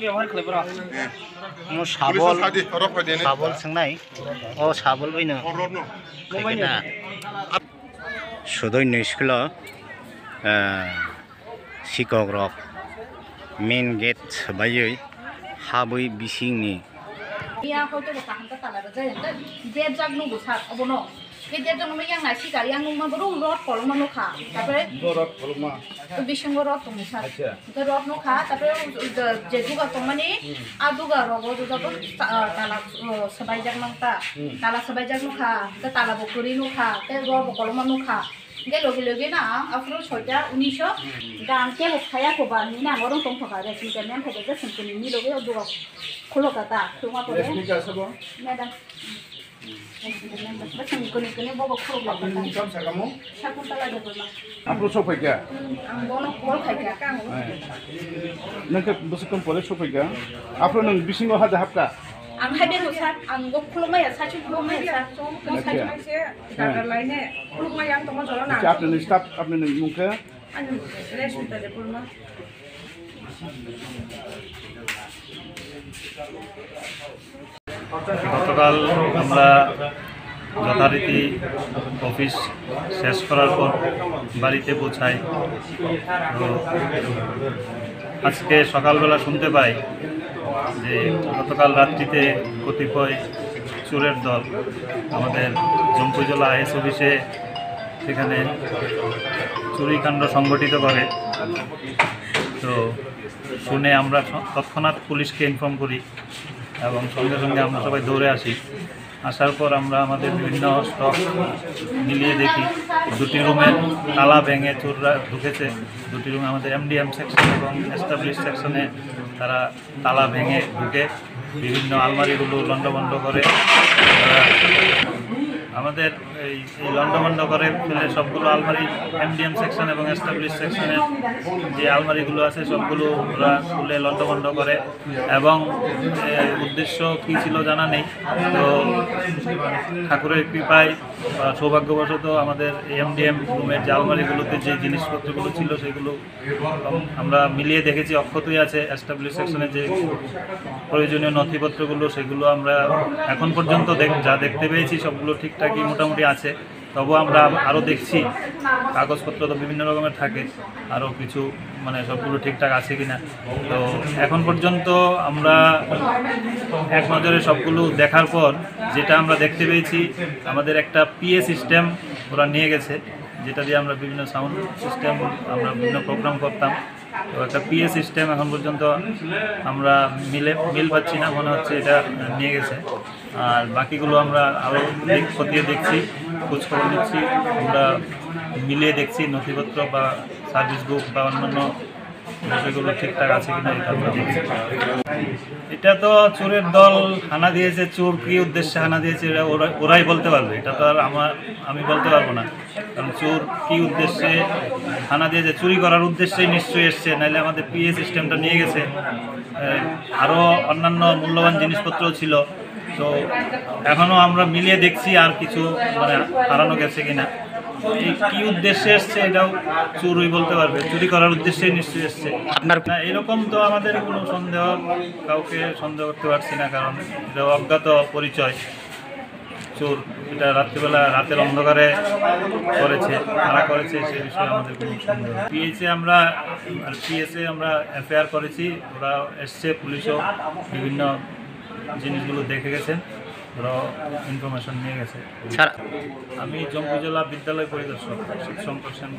ব্যবহার খাইব র সাবল সাবল संनाय ও সাবল বাইনো খাইনা সদৈন্য স্কুল শিক্ষক রক মেন गेट बायै हाबै बिसिंनि iya ko to ka hanta tala ra jai de jag nu busa abono ke de jang me yang nasi kali yang ma bro rot kolma no kha tapore রত কলমা to bising rot to musa to rot no kha tapore je duga to mani aduga rogo to tala sabai jag mangta tala sabai jag no kha ta tala bokuri no kha te ro kolma no kha ge loge na afro choja 1900 dan ke khaya ko ba ni na gorong tong thaka re sin kan thake je sin kuni ni loge duga kholo kata tuma ko re madam Betul kuni bawa kholo kata kam sakamu sakun tala de bola আপনি সফাইকা ang bono kol khaya ka नोंखौ बसकम परे सफाइका आपरो नों बिसिङाव हाजा हाबका ang haber usat ang go kholo maya sachu kholo maya sa ko sachu se dagar laine kholo maya ang tomo jolo na আপনি नों staff আপনি नों मुंखौ an resulta de pulma গতকাল আমরা যথারীতি অফিস শেষ করার পর বাড়িতে পৌঁছাই। তো আজকে সকালবেলা শুনতে পাই যে গতকাল রাত্রিতে কতিপয় চোরের দল আমাদের জম্পুজলা আইএস অফিসে সেখানে চুরিকাণ্ড সংগঠিত করে। তো শুনে আমরা তৎক্ষণাৎ পুলিশকে ইনফর্ম করি এবং সঙ্গে সঙ্গে আমরা সবাই দৌড়ে আসি। আসার পর আমরা আমাদের বিভিন্ন স্টক মিলিয়ে দেখি দুটি রুমের তালা ভেঙে চোররা ঢুকেছে। দুটি রুমে আমাদের এমডিএম সেকশন এবং এস্টাবলিশ সেকশনে তারা তালা ভেঙে ঢুকে বিভিন্ন আলমারিগুলো লণ্ডভণ্ড করে। আমাদের এই লণ্ডভণ্ড করে ফেলে সবগুলো আলমারি এমডিএম সেকশন এবং এস্টাবলিশ সেকশনের যে আলমারিগুলো আছে সবগুলো ওরা খুলে লণ্ডভণ্ড করে এবং উদ্দেশ্য কী ছিল জানা নেই। তো ঠাকুরের কৃপায় বা সৌভাগ্যবশত আমাদের এমডিএম রুমের যে আলমারিগুলোতে যে জিনিসপত্রগুলো ছিল সেগুলো আমরা মিলিয়ে দেখেছি অক্ষতই আছে। এস্টাবলিশ সেকশনে যে প্রয়োজনীয় নথিপত্রগুলো সেগুলো আমরা এখন পর্যন্ত যা দেখতে পেয়েছি সবগুলো ঠিকঠাকই মোটামুটি আছে। তবুও আমরা আরও দেখছি কাগজপত্র তো বিভিন্ন রকমের থাকে, আরও কিছু মানে সবগুলো ঠিকঠাক আছে কি না। তো এখন পর্যন্ত আমরা এক নজরে সবগুলো দেখার পর যেটা আমরা দেখতে পেয়েছি আমাদের একটা পিএ সিস্টেম ওরা নিয়ে গেছে, যেটা দিয়ে আমরা বিভিন্ন সাউন্ড সিস্টেম আমরা বিভিন্ন প্রোগ্রাম করতাম। তো একটা পিএ সিস্টেম এখন পর্যন্ত আমরা মিল পাচ্ছি না, মনে হচ্ছে এটা নিয়ে গেছে। আর বাকিগুলো আমরা আরও খতিয়ে দেখছি, খোঁজখবর নিচ্ছি, আমরা মিলিয়ে দেখছি নথিপত্র বা সার্ভিস বুক বা অন্যান্য বিষয়গুলো ঠিকঠাক আছে কিনা এটা আমরা দেখছি। এটা তো চোরের দল হানা দিয়েছে, চোর কী উদ্দেশ্যে হানা দিয়েছে এটা ওরাই বলতে পারবে, এটা তো আর আমি বলতে পারবো না। কারণ চোর কী উদ্দেশ্যে হানা দিয়েছে, চুরি করার উদ্দেশ্যেই নিশ্চয়ই এসছে, নাহলে আমাদের পিএ সিস্টেমটা নিয়ে গেছে। আরও অন্যান্য মূল্যবান জিনিসপত্রও ছিল। তো এখনও আমরা মিলিয়ে দেখছি আর কিছু মানে হারানো গেছে কিনা। এই কী উদ্দেশ্যে এসছে এটাও চোরই বলতে পারবে, চুরি করার উদ্দেশ্যেই নিশ্চয়ই এসছে। আপনার না এরকম তো আমাদের কোনো সন্দেহ, কাউকে সন্দেহ করতে পারছি না, কারণ এটা অজ্ঞাত পরিচয় চোর। এটা রাত্রিবেলা রাতের অন্ধকারে করেছে, কারা করেছে সে বিষয়ে আমাদের কোনো সন্দেহ। পিএসে আমরা এফআইআর করেছি, ওরা এসছে, পুলিশও বিভিন্ন জিনিসগুলো দেখে গেছেন, ওরা ইনফরমেশন নিয়ে গেছে। আমি জম্পুজলা বিদ্যালয় পরিদর্শক শিব শঙ্কর সেন।